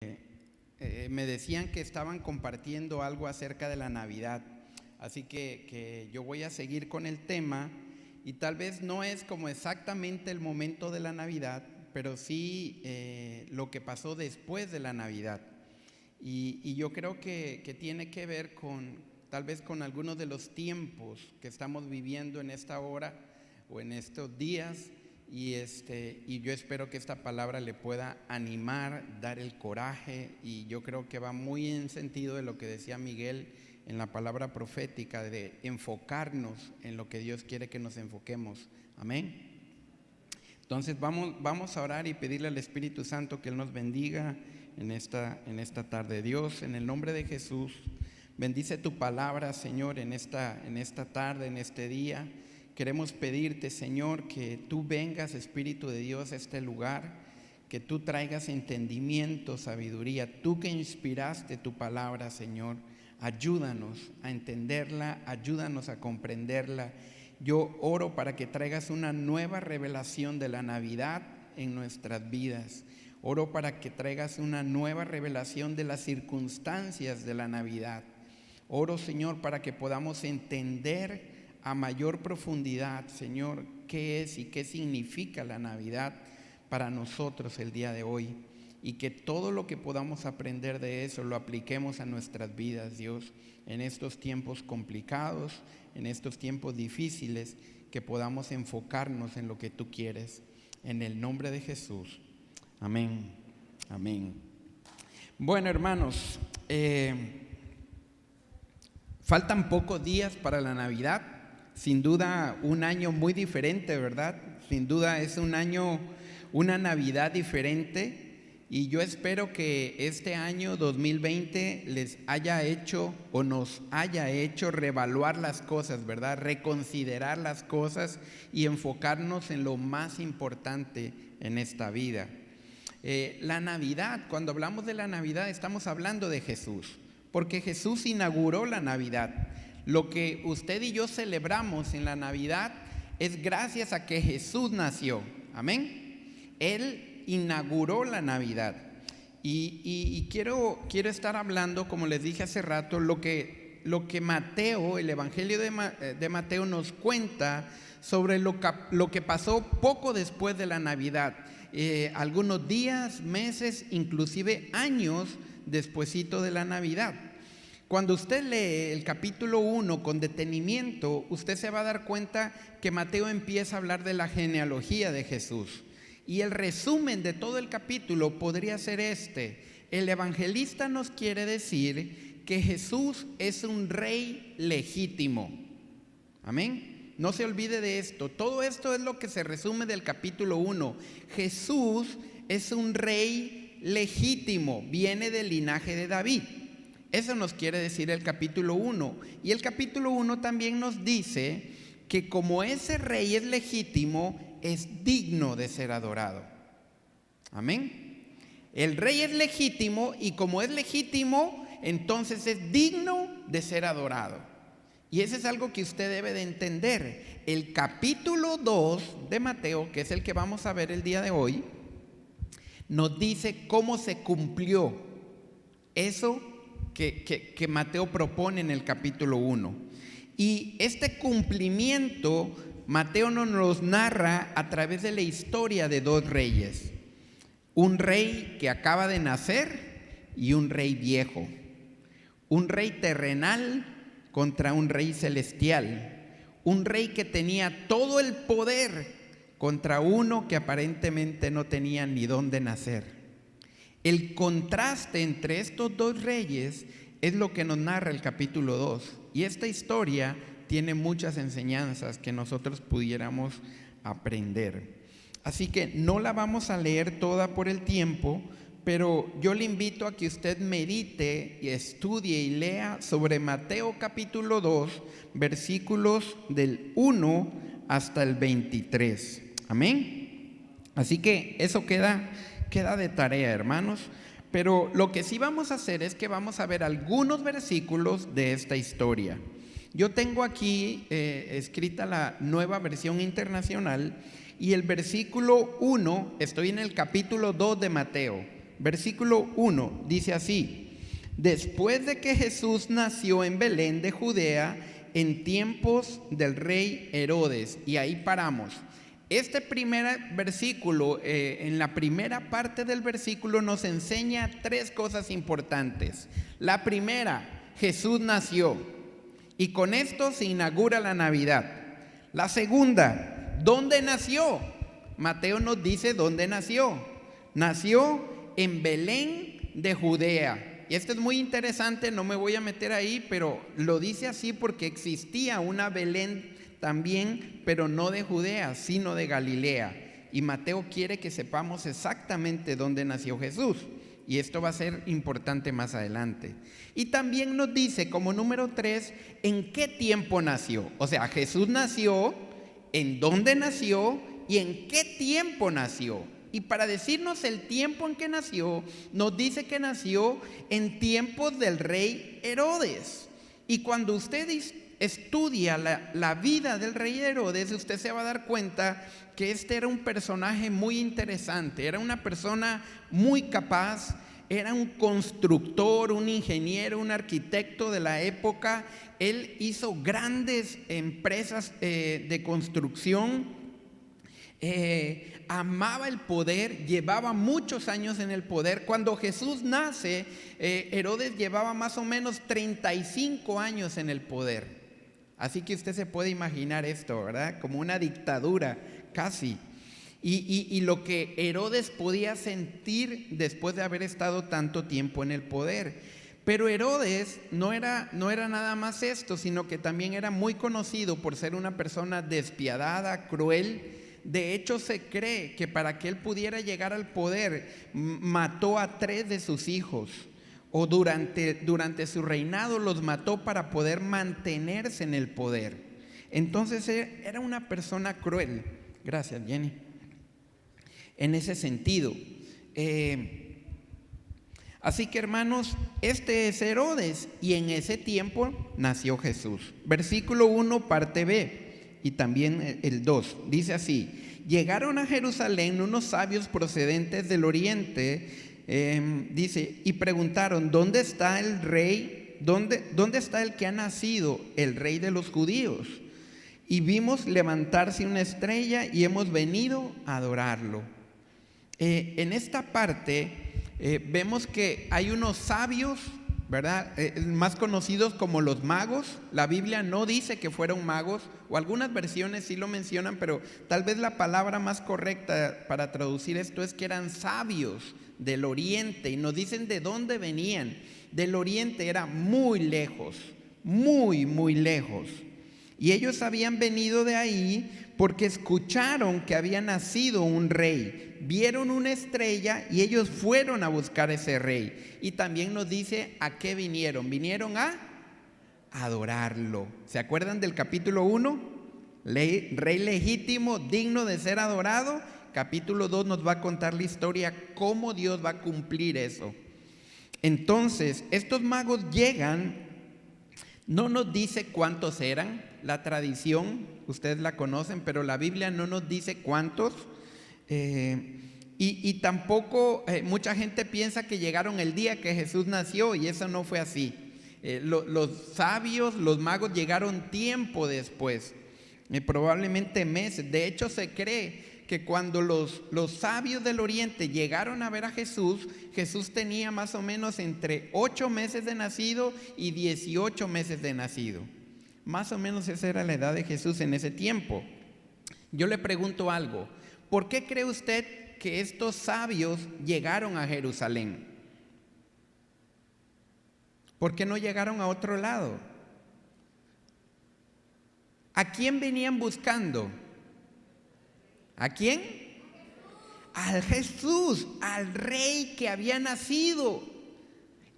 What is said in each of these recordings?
Me decían que estaban compartiendo algo acerca de la Navidad, así que yo voy a seguir con el tema, y tal vez no es como exactamente el momento de la Navidad, pero sí lo que pasó después de la Navidad. Y yo creo que tiene que ver tal vez con algunos de los tiempos que estamos viviendo en esta hora o en estos días. Y yo espero que esta palabra le pueda animar, dar el coraje, y yo creo que va muy en sentido de lo que decía Miguel en la palabra profética, de enfocarnos en lo que Dios quiere que nos enfoquemos. Amén. Entonces vamos a orar y pedirle al Espíritu Santo que Él nos bendiga en esta tarde. Dios, en el nombre de Jesús, bendice tu palabra, Señor, en esta tarde, en este día. Queremos pedirte, Señor, que tú vengas, Espíritu de Dios, a este lugar, que tú traigas entendimiento, sabiduría. Tú que inspiraste tu palabra, Señor, ayúdanos a entenderla, ayúdanos a comprenderla. Yo oro para que traigas una nueva revelación de la Navidad en nuestras vidas. Oro para que traigas una nueva revelación de las circunstancias de la Navidad. Oro, Señor, para que podamos entender a mayor profundidad, Señor, qué es y qué significa la Navidad para nosotros el día de hoy, y que todo lo que podamos aprender de eso lo apliquemos a nuestras vidas, Dios, en estos tiempos complicados, en estos tiempos difíciles, que podamos enfocarnos en lo que tú quieres, en el nombre de Jesús. Amén. Amén. Bueno, hermanos, faltan pocos días para la Navidad. Sin duda un año muy diferente, ¿verdad? Sin duda es un año, una Navidad diferente, y yo espero que este año 2020 les haya hecho o nos haya hecho reevaluar las cosas, ¿verdad? Reconsiderar las cosas y enfocarnos en lo más importante en esta vida. La Navidad, cuando hablamos de la Navidad estamos hablando de Jesús, porque Jesús inauguró la Navidad. Lo que usted y yo celebramos en la Navidad es gracias a que Jesús nació. Amén. Él inauguró la Navidad. Y quiero estar hablando, como les dije hace rato, lo que Mateo, el Evangelio de Mateo nos cuenta sobre lo que pasó poco después de la Navidad. Algunos días, meses, inclusive años despuesito de la Navidad. Cuando usted lee el capítulo 1 con detenimiento, usted se va a dar cuenta que Mateo empieza a hablar de la genealogía de Jesús. Y el resumen de todo el capítulo podría ser este: el evangelista nos quiere decir que Jesús es un rey legítimo. Amén. No se olvide de esto. Todo esto es lo que se resume del capítulo 1. Jesús es un rey legítimo, viene del linaje de David. Eso nos quiere decir el capítulo 1. Y el capítulo 1 también nos dice que como ese rey es legítimo, es digno de ser adorado. Amén. El rey es legítimo, y como es legítimo, entonces es digno de ser adorado. Y eso es algo que usted debe de entender. El capítulo 2 de Mateo, que es el que vamos a ver el día de hoy, nos dice cómo se cumplió eso que Mateo propone en el capítulo 1. Y este cumplimiento Mateo nos los narra a través de la historia de dos reyes: un rey que acaba de nacer y un rey viejo, un rey terrenal contra un rey celestial, un rey que tenía todo el poder contra uno que aparentemente no tenía ni dónde nacer. El contraste entre estos dos reyes es lo que nos narra el capítulo 2. Y esta historia tiene muchas enseñanzas que nosotros pudiéramos aprender. Así que no la vamos a leer toda por el tiempo, pero yo le invito a que usted medite y estudie y lea sobre Mateo capítulo 2, versículos del 1 hasta el 23. Amén. Así que eso queda de tarea, hermanos. Pero lo que sí vamos a hacer es que vamos a ver algunos versículos de esta historia. Yo tengo aquí escrita la Nueva Versión Internacional, y el versículo 1, estoy en el capítulo 2 de Mateo. Versículo 1 dice así: después de que Jesús nació en Belén de Judea, en tiempos del rey Herodes. Y ahí paramos. Este primer versículo, en la primera parte del versículo, nos enseña tres cosas importantes. La primera, Jesús nació, y con esto se inaugura la Navidad. La segunda, ¿dónde nació? Mateo nos dice dónde nació. Nació en Belén de Judea. Y esto es muy interesante, no me voy a meter ahí, pero lo dice así porque existía una Belén también, pero no de Judea, sino de Galilea. Y Mateo quiere que sepamos exactamente dónde nació Jesús. Y esto va a ser importante más adelante. Y también nos dice, como número 3, en qué tiempo nació. O sea, Jesús nació, en dónde nació y en qué tiempo nació. Y para decirnos el tiempo en que nació, nos dice que nació en tiempos del rey Herodes. Y cuando usted estudia la vida del rey Herodes, usted se va a dar cuenta que este era un personaje muy interesante, era una persona muy capaz, era un constructor, un ingeniero, un arquitecto de la época. Él hizo grandes empresas de construcción, amaba el poder, llevaba muchos años en el poder. Cuando Jesús nace, Herodes llevaba más o menos 35 años en el poder. Así que usted se puede imaginar esto, ¿verdad? Como una dictadura, casi. Y lo que Herodes podía sentir después de haber estado tanto tiempo en el poder. Pero Herodes no era nada más esto, sino que también era muy conocido por ser una persona despiadada, cruel. De hecho, se cree que para que él pudiera llegar al poder, mató a 3 de sus hijos. O durante su reinado los mató para poder mantenerse en el poder. Entonces era una persona cruel. Gracias, Jenny. En ese sentido. Así que, hermanos, este es Herodes, y en ese tiempo nació Jesús. Versículo 1, parte B, y también el 2. Dice así: llegaron a Jerusalén unos sabios procedentes del oriente, dice, y preguntaron: ¿dónde está el rey? ¿Dónde está el que ha nacido, el rey de los judíos? Y vimos levantarse una estrella y hemos venido a adorarlo. En esta parte vemos que hay unos sabios, ¿verdad? Más conocidos como los magos. La Biblia no dice que fueron magos, o algunas versiones sí lo mencionan, pero tal vez la palabra más correcta para traducir esto es que eran sabios del oriente, y nos dicen de dónde venían. Del oriente era muy lejos, muy, muy lejos. Y ellos habían venido de ahí porque escucharon que había nacido un rey. Vieron una estrella y ellos fueron a buscar ese rey. Y también nos dice a qué vinieron. Vinieron a adorarlo. ¿Se acuerdan del capítulo 1? Rey legítimo, digno de ser adorado. Capítulo 2 nos va a contar la historia, cómo Dios va a cumplir eso. Entonces, estos magos llegan, no nos dice cuántos eran. La tradición, ustedes la conocen, pero la Biblia no nos dice cuántos. Y tampoco mucha gente piensa que llegaron el día que Jesús nació, y eso no fue así. Los sabios, los magos llegaron tiempo después, probablemente meses. De hecho, se cree que cuando los sabios del oriente llegaron a ver a Jesús, Jesús tenía más o menos entre 8 meses de nacido y 18 meses de nacido. Más o menos esa era la edad de Jesús en ese tiempo. Yo le pregunto algo: ¿por qué cree usted que estos sabios llegaron a Jerusalén? ¿Por qué no llegaron a otro lado? ¿A quién venían buscando? ¿A quién? Al Jesús, al rey que había nacido.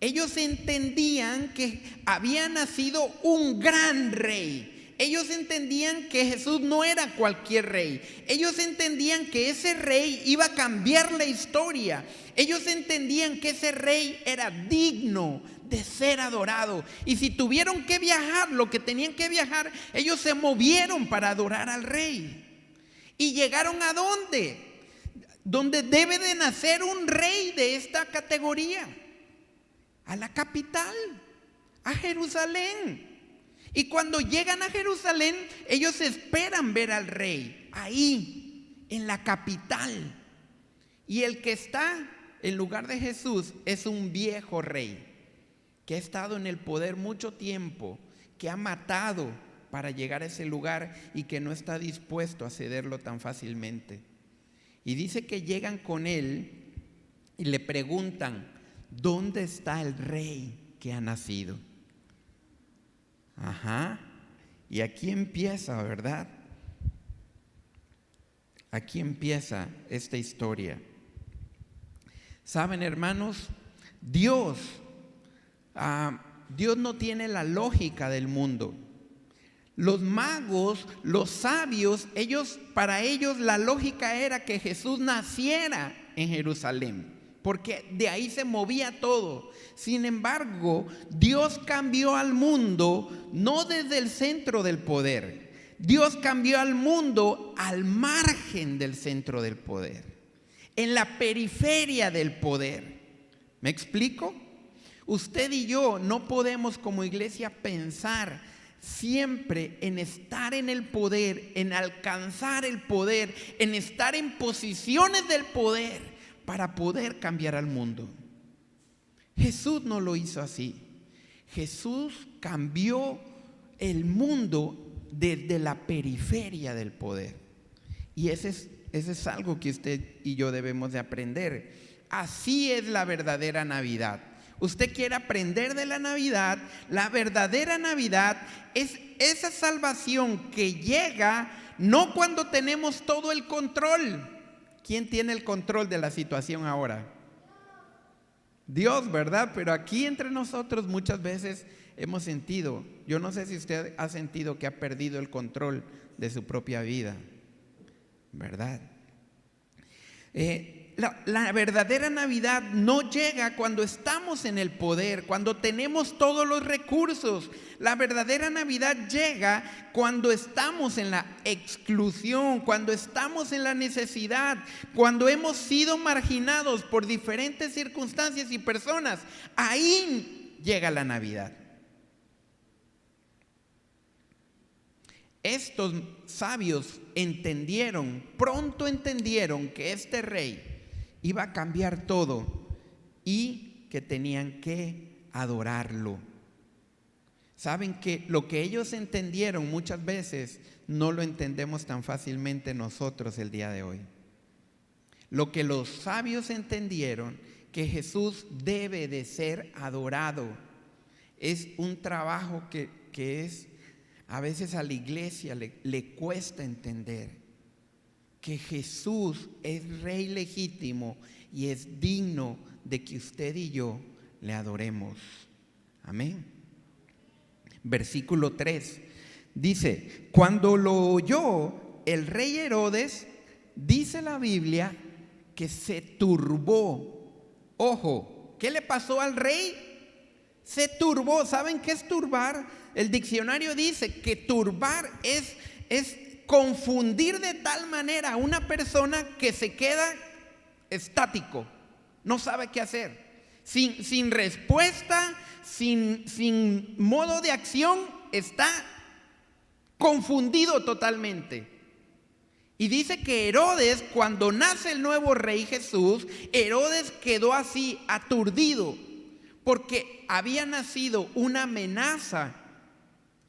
Ellos entendían que había nacido un gran rey. Ellos entendían que Jesús no era cualquier rey. Ellos entendían que ese rey iba a cambiar la historia. Ellos entendían que ese rey era digno de ser adorado. Y si tuvieron que viajar lo que tenían que viajar, ellos se movieron para adorar al rey. ¿Y llegaron a dónde? donde debe de nacer un rey de esta categoría, a la capital, a Jerusalén. Y cuando llegan a Jerusalén, ellos esperan ver al rey ahí, en la capital. Y el que está en lugar de Jesús es un viejo rey que ha estado en el poder mucho tiempo, que ha matado para llegar a ese lugar y que no está dispuesto a cederlo tan fácilmente. Y dice que llegan con él y le preguntan: ¿dónde está el rey que ha nacido? Y aquí empieza, ¿verdad? Aquí empieza esta historia. Saben, hermanos, Dios no tiene la lógica del mundo. Los magos, los sabios, para ellos la lógica era que Jesús naciera en Jerusalén, porque de ahí se movía todo. Sin embargo, Dios cambió al mundo no desde el centro del poder. Dios cambió al mundo al margen del centro del poder, en la periferia del poder. ¿Me explico? Usted y yo no podemos como iglesia pensar siempre en estar en el poder, en alcanzar el poder, en estar en posiciones del poder para poder cambiar al mundo. Jesús no lo hizo así. Jesús cambió el mundo desde la periferia del poder. Y ese es algo que usted y yo debemos de aprender. Así es la verdadera Navidad. Usted quiere aprender de la Navidad. La verdadera Navidad es esa salvación que llega no cuando tenemos todo el control. ¿Quién tiene el control de la situación ahora? Dios, ¿verdad? Pero aquí entre nosotros muchas veces hemos sentido, yo no sé si usted ha sentido que ha perdido el control de su propia vida, ¿verdad? La verdadera Navidad no llega cuando estamos en el poder, cuando tenemos todos los recursos. La verdadera Navidad llega cuando estamos en la exclusión, cuando estamos en la necesidad, cuando hemos sido marginados por diferentes circunstancias y personas. Ahí llega la Navidad. Estos sabios pronto entendieron que este rey iba a cambiar todo y que tenían que adorarlo. Saben que lo que ellos entendieron muchas veces no lo entendemos tan fácilmente nosotros el día de hoy. Lo que los sabios entendieron, que Jesús debe de ser adorado, es un trabajo que es a veces a la iglesia le cuesta entender. Que Jesús es Rey legítimo y es digno de que usted y yo le adoremos. Amén. Versículo 3 dice: cuando lo oyó el rey Herodes, dice la Biblia que se turbó. Ojo, ¿qué le pasó al rey? Se turbó. ¿Saben qué es turbar? El diccionario dice que turbar es confundir de tal manera a una persona que se queda estático, no sabe qué hacer, sin respuesta, sin modo de acción, está confundido totalmente. Y dice que Herodes, cuando nace el nuevo rey Jesús, Herodes quedó así aturdido, porque había nacido una amenaza.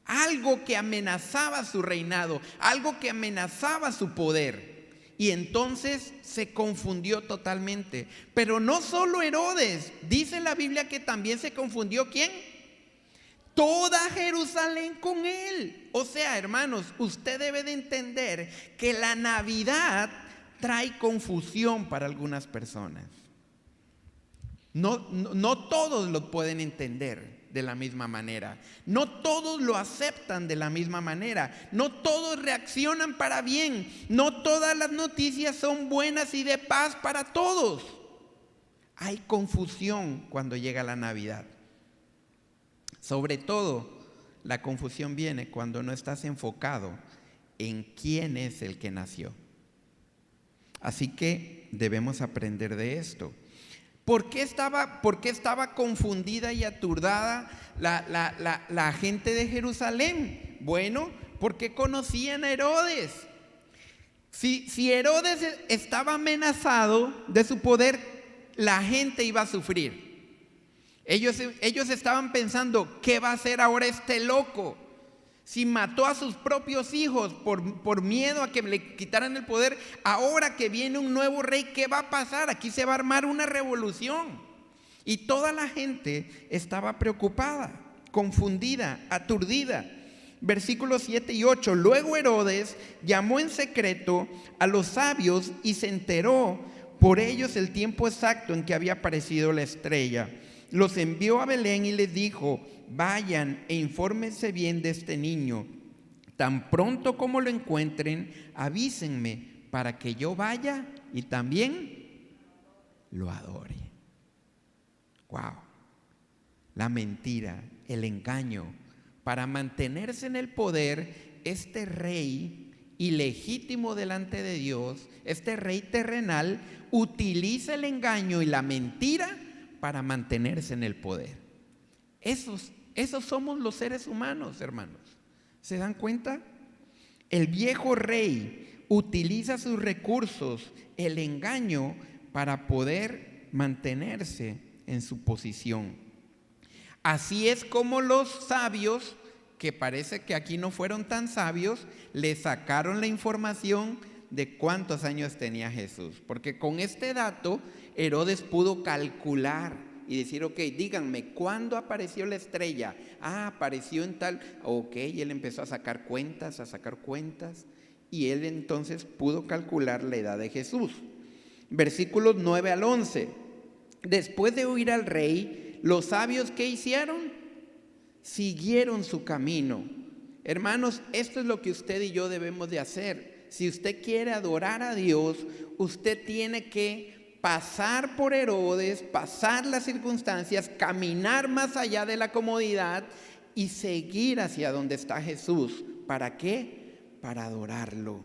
Algo que amenazaba su reinado, algo que amenazaba su poder. Y entonces se confundió totalmente. Pero no solo Herodes, dice la Biblia que también se confundió. ¿Quién? Toda Jerusalén con él. O sea, hermanos, usted debe de entender que la Navidad trae confusión para algunas personas. No todos lo pueden entender de la misma manera. No todos lo aceptan de la misma manera. No todos reaccionan para bien. No todas las noticias son buenas y de paz para todos. Hay confusión cuando llega la Navidad. Sobre todo, la confusión viene cuando no estás enfocado en quién es el que nació. Así que debemos aprender de esto. ¿Por qué estaba confundida y aturdada la gente de Jerusalén? Bueno, porque conocían a Herodes. Si Herodes estaba amenazado de su poder, la gente iba a sufrir. Ellos estaban pensando, ¿qué va a hacer ahora este loco? Si mató a sus propios hijos por miedo a que le quitaran el poder, ahora que viene un nuevo rey, ¿qué va a pasar? Aquí se va a armar una revolución. Y toda la gente estaba preocupada, confundida, aturdida. Versículos 7 y 8. Luego Herodes llamó en secreto a los sabios y se enteró por ellos el tiempo exacto en que había aparecido la estrella. Los envió a Belén y les dijo: vayan e infórmense bien de este niño. Tan pronto como lo encuentren, avísenme para que yo vaya y también lo adore. Wow. La mentira, el engaño. Para mantenerse en el poder, este rey ilegítimo delante de Dios, este rey terrenal, utiliza el engaño y la mentira para mantenerse en el poder. Esos somos los seres humanos, hermanos. ¿Se dan cuenta? El viejo rey utiliza sus recursos, el engaño, para poder mantenerse en su posición. Así es como los sabios, que parece que aquí no fueron tan sabios, le sacaron la información de cuántos años tenía Jesús. Porque con este dato Herodes pudo calcular y decir: ok, díganme, ¿cuándo apareció la estrella? Apareció en tal. Ok, y él empezó a sacar cuentas, y él entonces pudo calcular la edad de Jesús. Versículos 9 al 11. Después de oír al rey, los sabios, ¿qué hicieron? Siguieron su camino. Hermanos, esto es lo que usted y yo debemos de hacer. Si usted quiere adorar a Dios, usted tiene que pasar por Herodes, pasar las circunstancias, caminar más allá de la comodidad y seguir hacia donde está Jesús. ¿Para qué? Para adorarlo.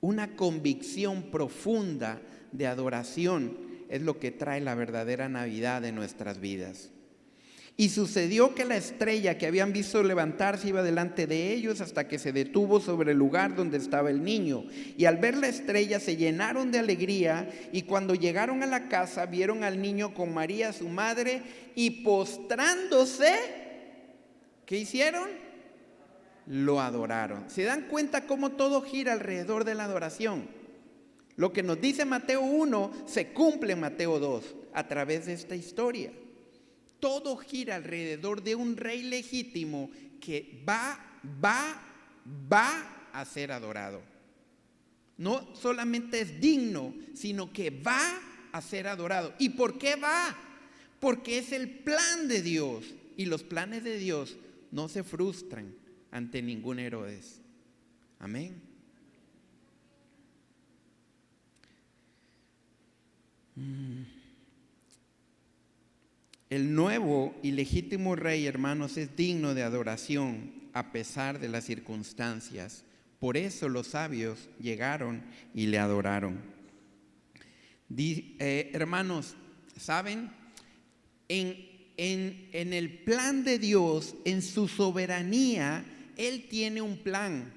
Una convicción profunda de adoración es lo que trae la verdadera Navidad en nuestras vidas. Y sucedió que la estrella que habían visto levantarse iba delante de ellos hasta que se detuvo sobre el lugar donde estaba el niño. Y al ver la estrella se llenaron de alegría, y cuando llegaron a la casa vieron al niño con María su madre, y postrándose, ¿qué hicieron? Lo adoraron. ¿Se dan cuenta cómo todo gira alrededor de la adoración? Lo que nos dice Mateo 1 se cumple en Mateo 2 a través de esta historia. Todo gira alrededor de un rey legítimo que va a ser adorado. No solamente es digno, sino que va a ser adorado. ¿Y por qué va? Porque es el plan de Dios. Y los planes de Dios no se frustran ante ningún Herodes. Amén. El nuevo y legítimo rey, hermanos, es digno de adoración a pesar de las circunstancias. Por eso los sabios llegaron y le adoraron. Hermanos, ¿saben? En el plan de Dios, en su soberanía, Él tiene un plan.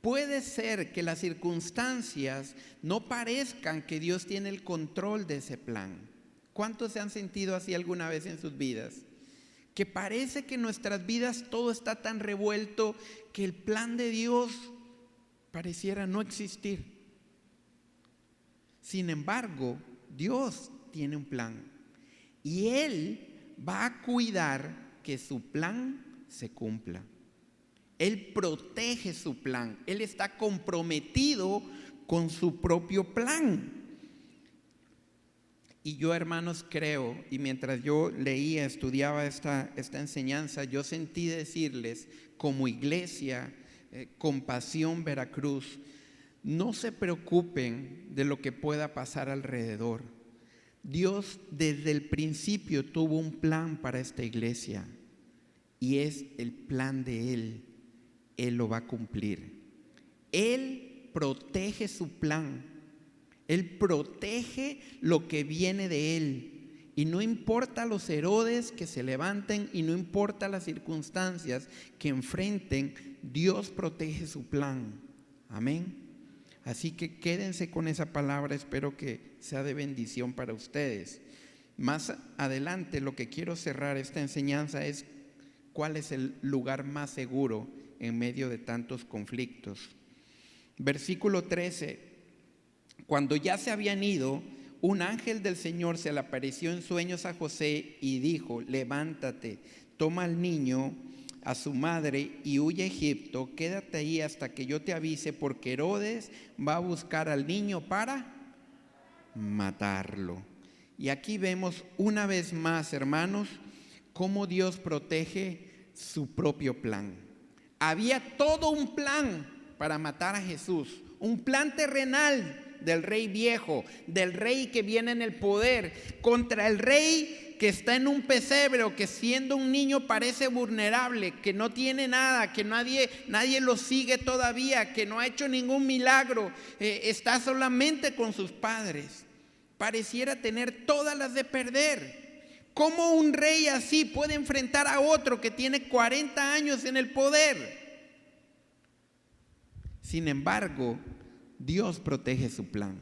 Puede ser que las circunstancias no parezcan que Dios tiene el control de ese plan. ¿Cuántos se han sentido así alguna vez en sus vidas? Que parece que en nuestras vidas todo está tan revuelto que el plan de Dios pareciera no existir. Sin embargo, Dios tiene un plan y Él va a cuidar que su plan se cumpla. Él protege su plan. Él está comprometido con su propio plan. Y yo, hermanos, creo, y mientras yo leía, estudiaba esta enseñanza, yo sentí decirles como iglesia, Compasión Veracruz, no se preocupen de lo que pueda pasar alrededor. Dios desde el principio tuvo un plan para esta iglesia y es el plan de Él. Él lo va a cumplir. Él protege su plan. Él protege lo que viene de Él. Y no importa los Herodes que se levanten y no importa las circunstancias que enfrenten, Dios protege su plan. Amén. Así que quédense con esa palabra, espero que sea de bendición para ustedes. Más adelante lo que quiero cerrar esta enseñanza es cuál es el lugar más seguro en medio de tantos conflictos. Versículo 13, cuando ya se habían ido, un ángel del Señor se le apareció en sueños a José y dijo: levántate, toma al niño, a su madre y huye a Egipto, quédate ahí hasta que yo te avise, porque Herodes va a buscar al niño para matarlo. Y aquí vemos una vez más, hermanos, cómo Dios protege su propio plan. Había todo un plan para matar a Jesús, un plan terrenal del rey viejo, del rey que viene en el poder, contra el rey que está en un pesebre o que siendo un niño parece vulnerable, que no tiene nada, que nadie lo sigue todavía, que no ha hecho ningún milagro, está solamente con sus padres. Pareciera tener todas las de perder. ¿Cómo un rey así puede enfrentar a otro que tiene 40 años en el poder? Sin embargo, Dios protege su plan.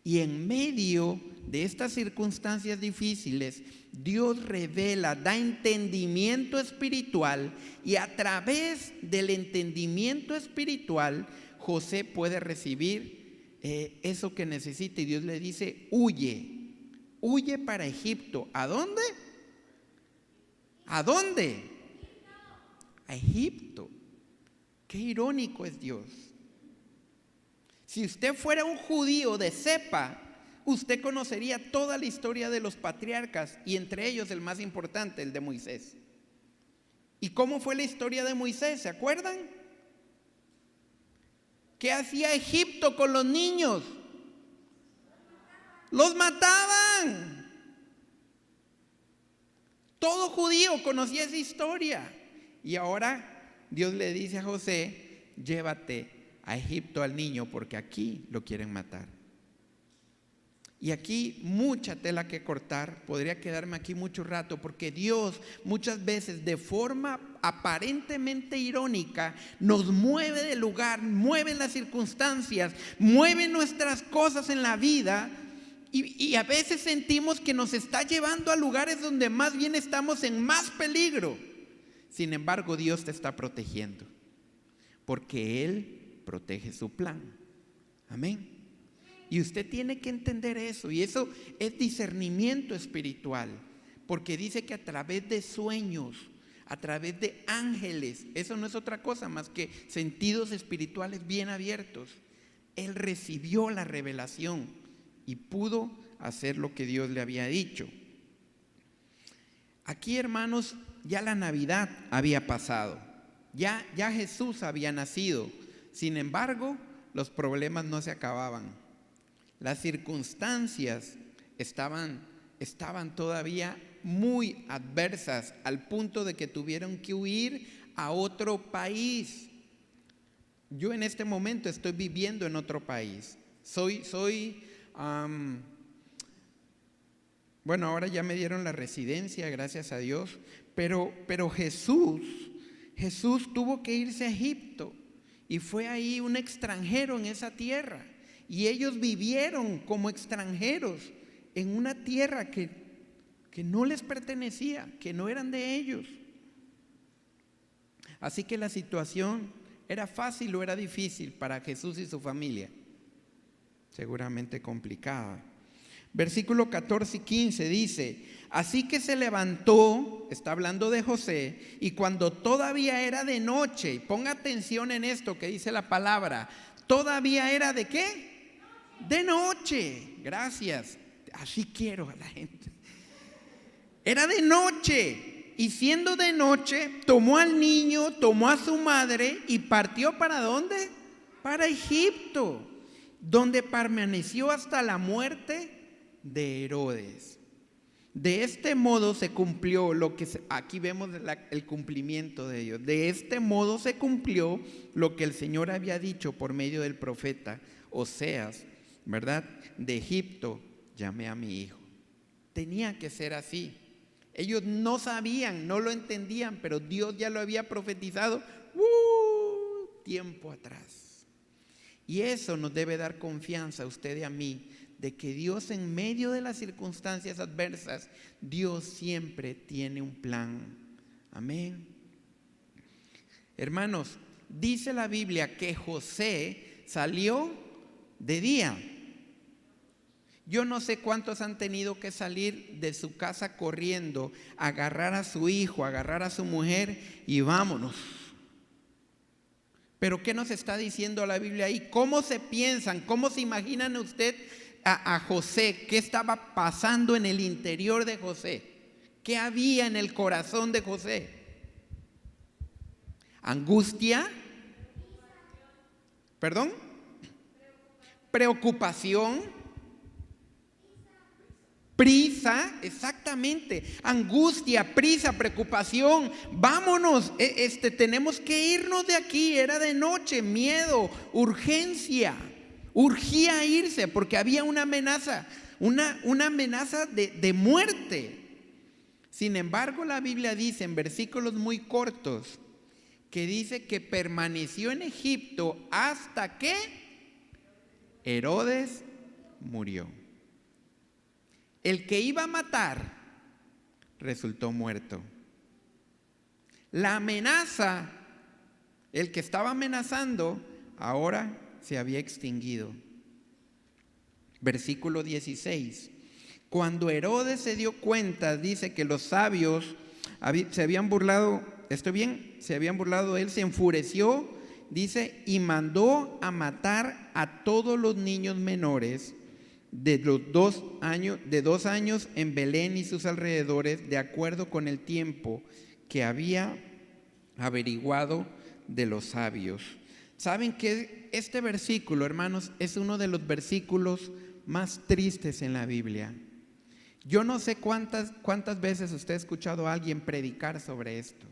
Y en medio de estas circunstancias difíciles, Dios revela, da entendimiento espiritual, y a través del entendimiento espiritual, José puede recibir eso que necesita. Y Dios le dice: huye para Egipto. ¿A dónde? ¿A dónde? A Egipto. Qué irónico es Dios. Si usted fuera un judío de cepa, usted conocería toda la historia de los patriarcas, y entre ellos el más importante, el de Moisés. ¿Y cómo fue la historia de Moisés? ¿Se acuerdan? ¿Qué hacía Egipto con los niños? ¡Los mataban! Todo judío conocía esa historia. Y ahora Dios le dice a José: llévate a Egipto al niño, porque aquí lo quieren matar. Y aquí mucha tela que cortar, podría quedarme aquí mucho rato, porque Dios muchas veces de forma aparentemente irónica nos mueve de lugar, mueve las circunstancias, mueve nuestras cosas en la vida, y a veces sentimos que nos está llevando a lugares donde más bien estamos en más peligro. Sin embargo, Dios te está protegiendo, porque Él protege su plan. Amén. Y usted tiene que entender eso, y eso es discernimiento espiritual, porque dice que a través de sueños, a través de ángeles, eso no es otra cosa más que sentidos espirituales bien abiertos, él recibió la revelación y pudo hacer lo que Dios le había dicho. Aquí, hermanos, ya la Navidad había pasado, ya Jesús había nacido. Sin embargo, los problemas no se acababan. Las circunstancias estaban todavía muy adversas, al punto de que tuvieron que huir a otro país. Yo en este momento estoy viviendo en otro país. Bueno, ahora ya me dieron la residencia, gracias a Dios, pero Jesús tuvo que irse a Egipto, y fue ahí un extranjero en esa tierra, y ellos vivieron como extranjeros en una tierra que no les pertenecía, que no eran de ellos. Así que la situación era fácil o era difícil para Jesús y su familia. Seguramente complicada. Versículo 14 y 15 dice: así que se levantó, está hablando de José, y cuando todavía era de noche, ponga atención en esto que dice la palabra, todavía era ¿de qué? De noche. Gracias, así quiero a la gente. Era de noche, y siendo de noche, tomó al niño, tomó a su madre y partió ¿para dónde? Para Egipto, donde permaneció hasta la muerte de Herodes. De este modo se cumplió lo que aquí vemos el cumplimiento de Dios. De este modo se cumplió lo que el Señor había dicho por medio del profeta Oseas, ¿verdad? De Egipto llamé a mi hijo. Tenía que ser así. Ellos no sabían, no lo entendían, pero Dios ya lo había profetizado tiempo atrás. Y eso nos debe dar confianza a usted y a mí, de que Dios, en medio de las circunstancias adversas, Dios siempre tiene un plan. Amén. Hermanos, dice la Biblia que José salió de día. Yo no sé cuántos han tenido que salir de su casa corriendo, agarrar a su hijo, agarrar a su mujer y vámonos. Pero ¿qué nos está diciendo la Biblia ahí? ¿Cómo se piensan? ¿Cómo se imaginan usted a José? ¿Qué estaba pasando en el interior de José? ¿Qué había en el corazón de José? ¿Angustia? ¿Perdón? ¿Preocupación? Prisa, exactamente. Angustia, prisa, preocupación. Vámonos, tenemos que irnos de aquí. Era de noche, miedo, urgencia. Urgía irse porque había una amenaza, una amenaza de muerte. Sin embargo, la Biblia dice en versículos muy cortos que dice que permaneció en Egipto hasta que Herodes murió. El que iba a matar resultó muerto. La amenaza, el que estaba amenazando, ahora se había extinguido. Versículo 16. Cuando Herodes se dio cuenta, dice que los sabios se habían burlado, ¿estoy bien? Se habían burlado de él, se enfureció, dice, y mandó a matar a todos los niños menores de 2 años en Belén y sus alrededores, de acuerdo con el tiempo que había averiguado de los sabios. ¿Saben que este versículo, hermanos, es uno de los versículos más tristes en la Biblia? Yo no sé cuántas veces usted ha escuchado a alguien predicar sobre esto.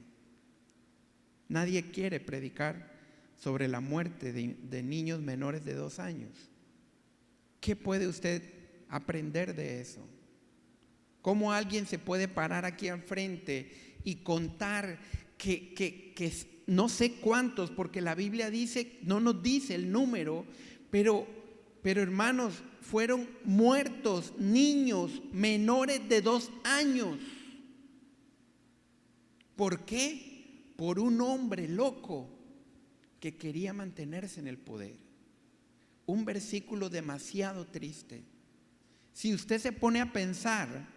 Nadie quiere predicar sobre la muerte de niños menores de 2 años. ¿Qué puede usted aprender de eso? ¿Cómo alguien se puede parar aquí al frente y contar que no sé cuántos, porque la Biblia dice, no nos dice el número, pero hermanos, fueron muertos niños menores de 2 años. ¿Por qué? Por un hombre loco que quería mantenerse en el poder. Un versículo demasiado triste. Si usted se pone a pensar,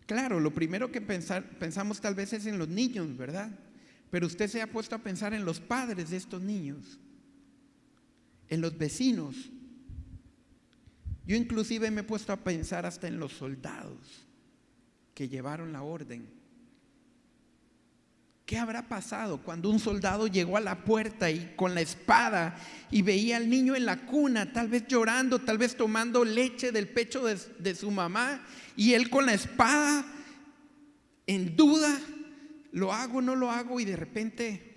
claro, lo primero que pensamos tal vez es en los niños, ¿verdad? Pero usted se ha puesto a pensar en los padres de estos niños, en los vecinos. Yo inclusive me he puesto a pensar hasta en los soldados que llevaron la orden. ¿Qué habrá pasado cuando un soldado llegó a la puerta y con la espada y veía al niño en la cuna, tal vez llorando, tal vez tomando leche del pecho de su mamá, y él con la espada en duda, lo hago, no lo hago, y de repente,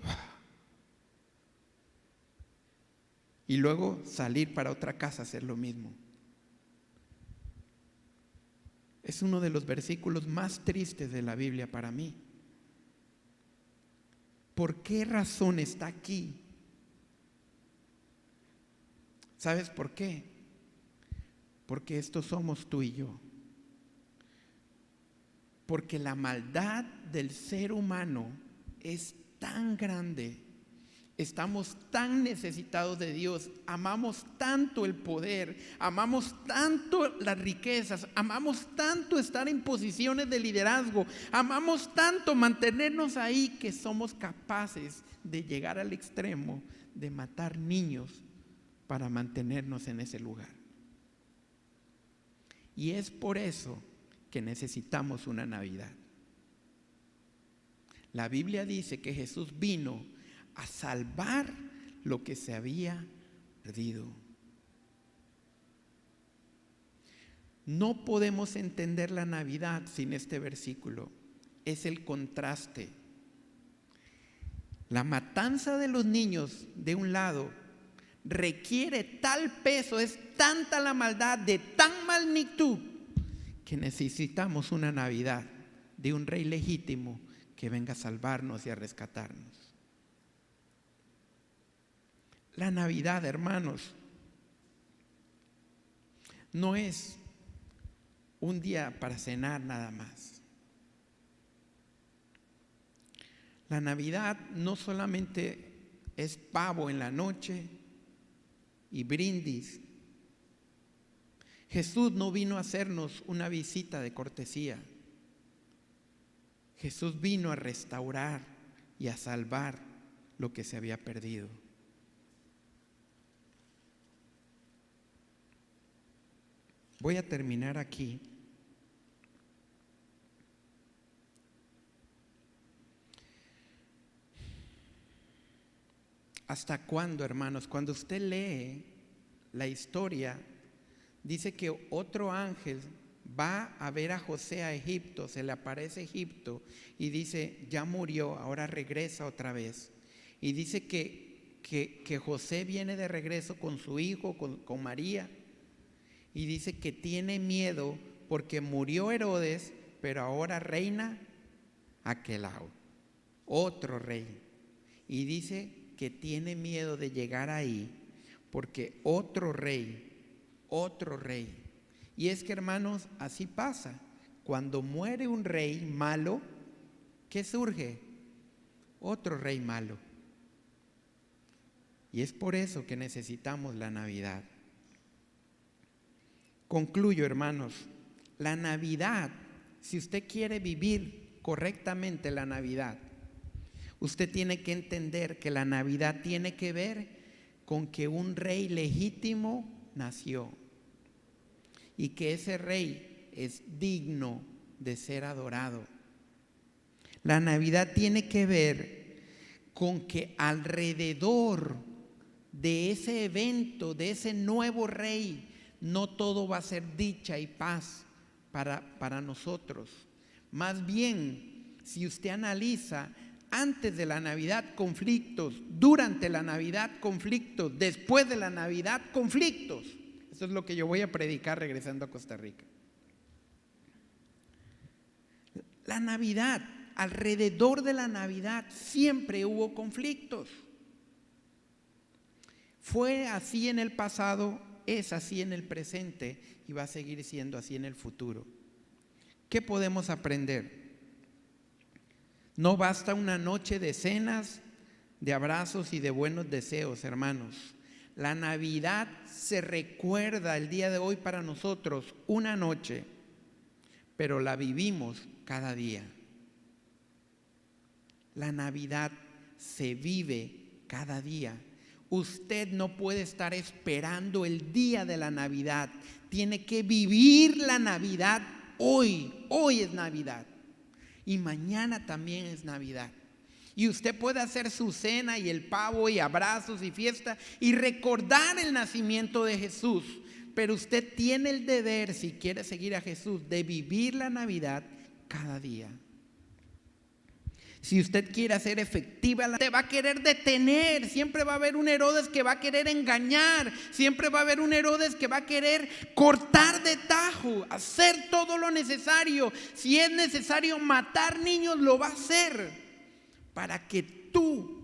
y luego salir para otra casa a hacer lo mismo? Es uno de los versículos más tristes de la Biblia para mí. ¿Por qué razón está aquí? ¿Sabes por qué? Porque estos somos tú y yo. Porque la maldad del ser humano es tan grande. Estamos tan necesitados de Dios, amamos tanto el poder, amamos tanto las riquezas, amamos tanto estar en posiciones de liderazgo, amamos tanto mantenernos ahí, que somos capaces de llegar al extremo de matar niños para mantenernos en ese lugar. Y es por eso que necesitamos una Navidad. La Biblia dice que Jesús vino a salvar lo que se había perdido. No podemos entender la Navidad sin este versículo. Es el contraste. La matanza de los niños de un lado requiere tal peso, es tanta la maldad, de tan magnitud, que necesitamos una Navidad de un rey legítimo que venga a salvarnos y a rescatarnos. La Navidad, hermanos, no es un día para cenar nada más. La Navidad no solamente es pavo en la noche y brindis. Jesús no vino a hacernos una visita de cortesía. Jesús vino a restaurar y a salvar lo que se había perdido. Voy a terminar aquí. ¿Hasta cuándo, hermanos? Cuando usted lee la historia, dice que otro ángel va a ver a José a Egipto, se le aparece Egipto y dice, ya murió, ahora regresa otra vez. Y dice que José viene de regreso con su hijo, con María, y dice que tiene miedo porque murió Herodes, pero ahora reina Aquelao, otro rey. Y dice que tiene miedo de llegar ahí porque otro rey. Y es que, hermanos, así pasa. Cuando muere un rey malo, ¿qué surge? Otro rey malo. Y es por eso que necesitamos la Navidad. Concluyo, hermanos, la Navidad, si usted quiere vivir correctamente la Navidad, usted tiene que entender que la Navidad tiene que ver con que un rey legítimo nació y que ese rey es digno de ser adorado. La Navidad tiene que ver con que alrededor de ese evento, de ese nuevo rey, no todo va a ser dicha y paz para nosotros. Más bien, si usted analiza, antes de la Navidad conflictos, durante la Navidad conflictos, después de la Navidad conflictos. Eso es lo que yo voy a predicar regresando a Costa Rica. La Navidad, alrededor de la Navidad siempre hubo conflictos. Fue así en el pasado, es así en el presente y va a seguir siendo así en el futuro. ¿Qué podemos aprender? No basta una noche de cenas, de abrazos y de buenos deseos, hermanos. La Navidad se recuerda el día de hoy para nosotros una noche, pero la vivimos cada día. La Navidad se vive cada día. Usted no puede estar esperando el día de la Navidad. Tiene que vivir la Navidad hoy. Hoy es Navidad. Y mañana también es Navidad. Y usted puede hacer su cena y el pavo y abrazos y fiesta y recordar el nacimiento de Jesús. Pero usted tiene el deber, si quiere seguir a Jesús, de vivir la Navidad cada día. Si usted quiere hacer efectiva, te va a querer detener. Siempre va a haber un Herodes que va a querer engañar. Siempre va a haber un Herodes que va a querer cortar de tajo, hacer todo lo necesario. Si es necesario matar niños, lo va a hacer para que tú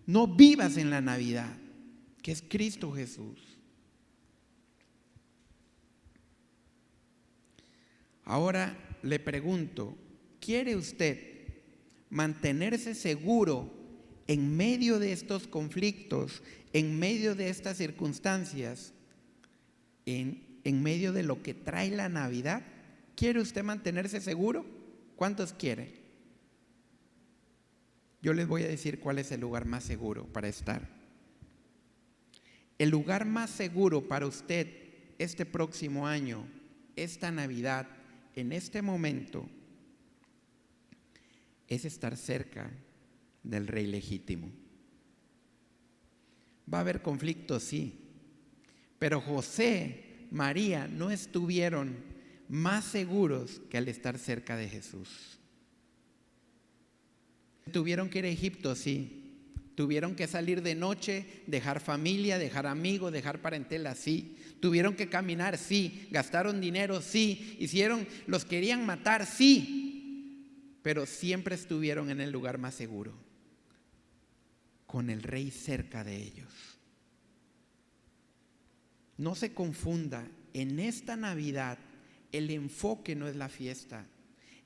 no vivas en la Navidad, que es Cristo Jesús. Ahora le pregunto, ¿quiere usted mantenerse seguro en medio de estos conflictos, en medio de estas circunstancias, en medio de lo que trae la Navidad? ¿Quiere usted mantenerse seguro? ¿Cuántos quieren? Yo les voy a decir cuál es el lugar más seguro para estar. El lugar más seguro para usted este próximo año, esta Navidad, en este momento, es estar cerca del Rey legítimo. Va a haber conflictos, sí, pero José, María no estuvieron más seguros que al estar cerca de Jesús. Tuvieron que ir a Egipto, sí. Tuvieron que salir de noche, dejar familia, dejar amigos, dejar parentela, sí. Tuvieron que caminar, sí. Gastaron dinero, sí. Los querían matar, sí. Pero siempre estuvieron en el lugar más seguro, con el Rey cerca de ellos. No se confunda, en esta Navidad el enfoque no es la fiesta,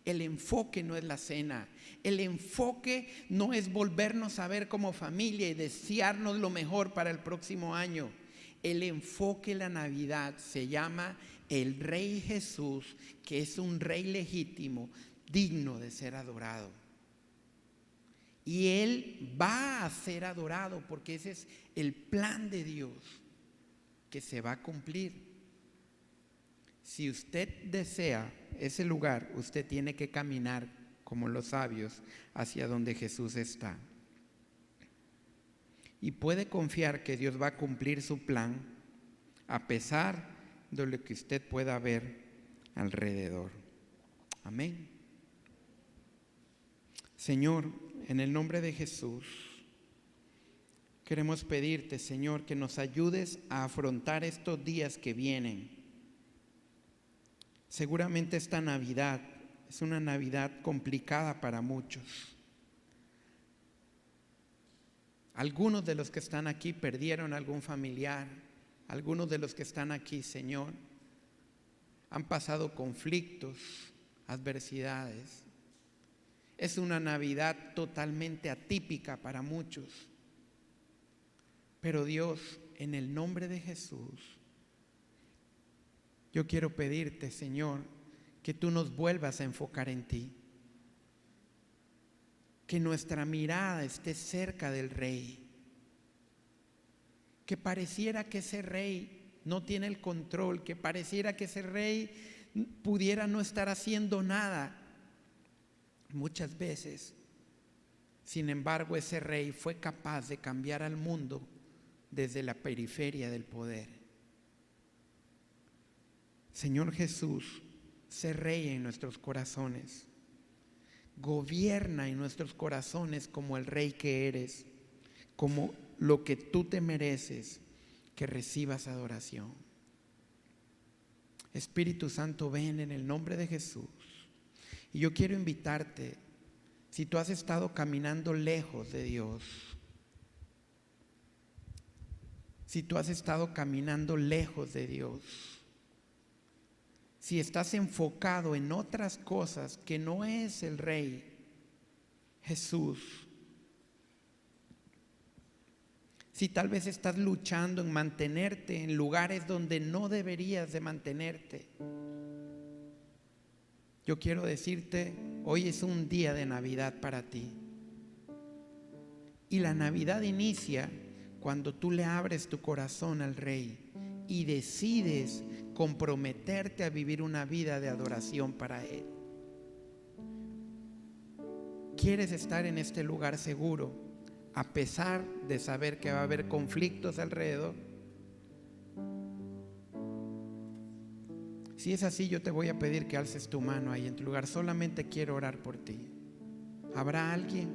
el enfoque no es la cena, el enfoque no es volvernos a ver como familia y desearnos lo mejor para el próximo año. El enfoque de la Navidad se llama el Rey Jesús, que es un Rey legítimo, digno de ser adorado. Y Él va a ser adorado porque ese es el plan de Dios que se va a cumplir. Si usted desea ese lugar, usted tiene que caminar como los sabios hacia donde Jesús está. Y puede confiar que Dios va a cumplir su plan a pesar de lo que usted pueda ver alrededor. Amén. Señor, en el nombre de Jesús, queremos pedirte, Señor, que nos ayudes a afrontar estos días que vienen. Seguramente esta Navidad es una Navidad complicada para muchos. Algunos de los que están aquí perdieron algún familiar. Algunos de los que están aquí, Señor, han pasado conflictos, adversidades. Es una Navidad totalmente atípica para muchos. Pero Dios, en el nombre de Jesús, yo quiero pedirte, Señor, que tú nos vuelvas a enfocar en ti. Que nuestra mirada esté cerca del Rey. Que pareciera que ese Rey no tiene el control, que pareciera que ese Rey pudiera no estar haciendo nada. Muchas veces, sin embargo, ese Rey fue capaz de cambiar al mundo desde la periferia del poder. Señor Jesús, sé Rey en nuestros corazones. Gobierna en nuestros corazones como el Rey que eres, como lo que tú te mereces, que recibas adoración. Espíritu Santo, ven en el nombre de Jesús. Y yo quiero invitarte, si tú has estado caminando lejos de Dios, si tú has estado caminando lejos de Dios, si estás enfocado en otras cosas que no es el Rey Jesús, si tal vez estás luchando en mantenerte en lugares donde no deberías de mantenerte, yo quiero decirte, hoy es un día de Navidad para ti. Y la Navidad inicia cuando tú le abres tu corazón al Rey y decides comprometerte a vivir una vida de adoración para Él. ¿Quieres estar en este lugar seguro a pesar de saber que va a haber conflictos alrededor? Si es así, yo te voy a pedir que alces tu mano ahí en tu lugar. Solamente quiero orar por ti. ¿Habrá alguien?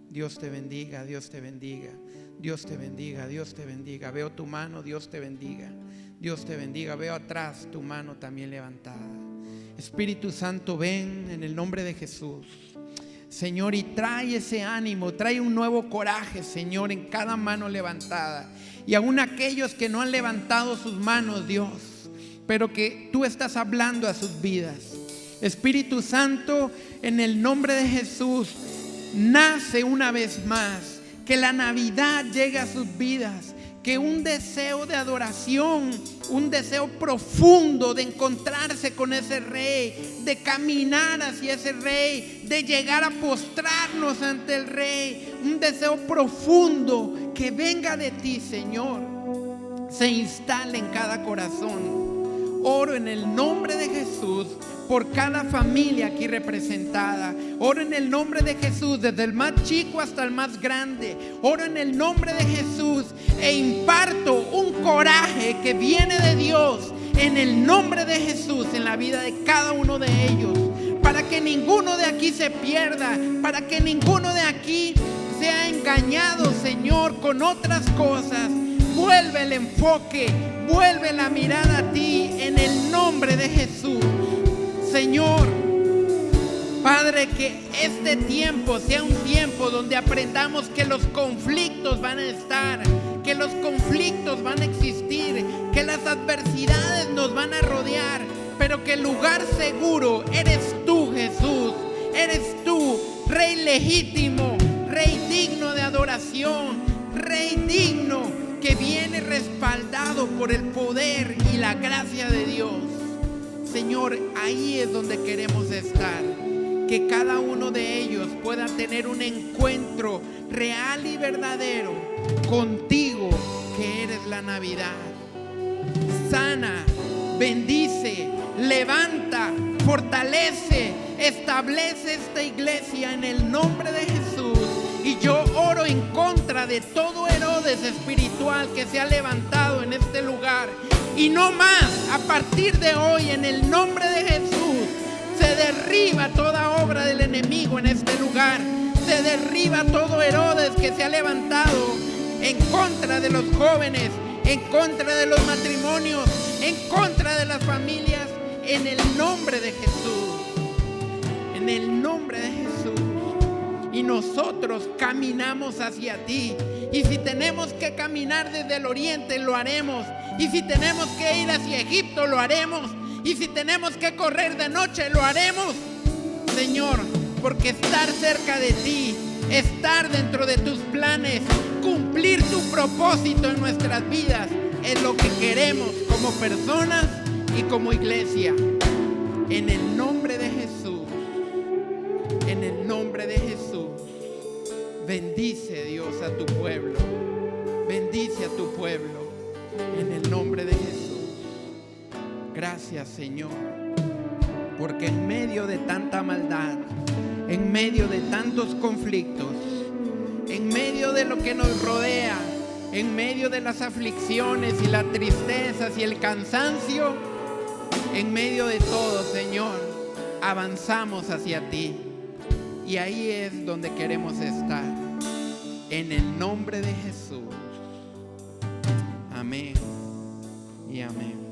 Dios te bendiga, Dios te bendiga, Dios te bendiga, Dios te bendiga. Veo tu mano, Dios te bendiga, Dios te bendiga. Veo atrás tu mano también levantada. Espíritu Santo, ven en el nombre de Jesús, Señor, y trae ese ánimo, trae un nuevo coraje, Señor, en cada mano levantada. Y aún aquellos que no han levantado sus manos, Dios, pero que tú estás hablando a sus vidas. Espíritu Santo, en el nombre de Jesús, nace una vez más, que la Navidad llegue a sus vidas, que un deseo de adoración, un deseo profundo de encontrarse con ese Rey, de caminar hacia ese Rey, de llegar a postrarnos ante el Rey, un deseo profundo que venga de ti, Señor, se instale en cada corazón. Oro en el nombre de Jesús por cada familia aquí representada. Oro en el nombre de Jesús, desde el más chico hasta el más grande. Oro en el nombre de Jesús e imparto un coraje que viene de Dios en el nombre de Jesús en la vida de cada uno de ellos, para que que ninguno de aquí se pierda, para que ninguno de aquí sea engañado, Señor, con otras cosas. Vuelve el enfoque, vuelve la mirada a ti en el nombre de Jesús. Señor, Padre, que este tiempo sea un tiempo donde aprendamos que los conflictos van a estar, que los conflictos van a existir, que las adversidades nos van a rodear, pero que el lugar seguro eres tú, Jesús. Eres tú, Rey legítimo, Rey digno de adoración, Rey digno que viene respaldado por el poder y la gracia de Dios. Señor, ahí es donde queremos estar. Que cada uno de ellos pueda tener un encuentro real y verdadero contigo, que eres la Navidad. Sana, bendice, levanta, fortalece, establece esta iglesia en el nombre de Jesús. Y yo oro en contra de todo Herodes espiritual que se ha levantado en este lugar. Y no más, a partir de hoy, en el nombre de Jesús, se derriba toda obra del enemigo en este lugar. Se derriba todo Herodes que se ha levantado en contra de los jóvenes, en contra de los matrimonios, en contra de las familias, en el nombre de Jesús. En el nombre de Jesús. Y nosotros caminamos hacia ti. Y si tenemos que caminar desde el oriente, lo haremos. Y si tenemos que ir hacia Egipto, lo haremos. Y si tenemos que correr de noche, lo haremos, Señor, porque estar cerca de ti, estar dentro de tus planes, cumplir tu propósito en nuestras vidas, es lo que queremos como personas y como iglesia. En el nombre de Jesús, en el nombre de Jesús, bendice, Dios, a tu pueblo. Bendice a tu pueblo, en el nombre de Jesús. Gracias, Señor, porque en medio de tanta maldad, en medio de tantos conflictos, en medio de lo que nos rodea, en medio de las aflicciones y las tristezas y el cansancio, en medio de todo, Señor, avanzamos hacia ti. Y ahí es donde queremos estar, en el nombre de Jesús. Amén y amén.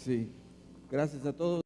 Sí. Gracias a todos.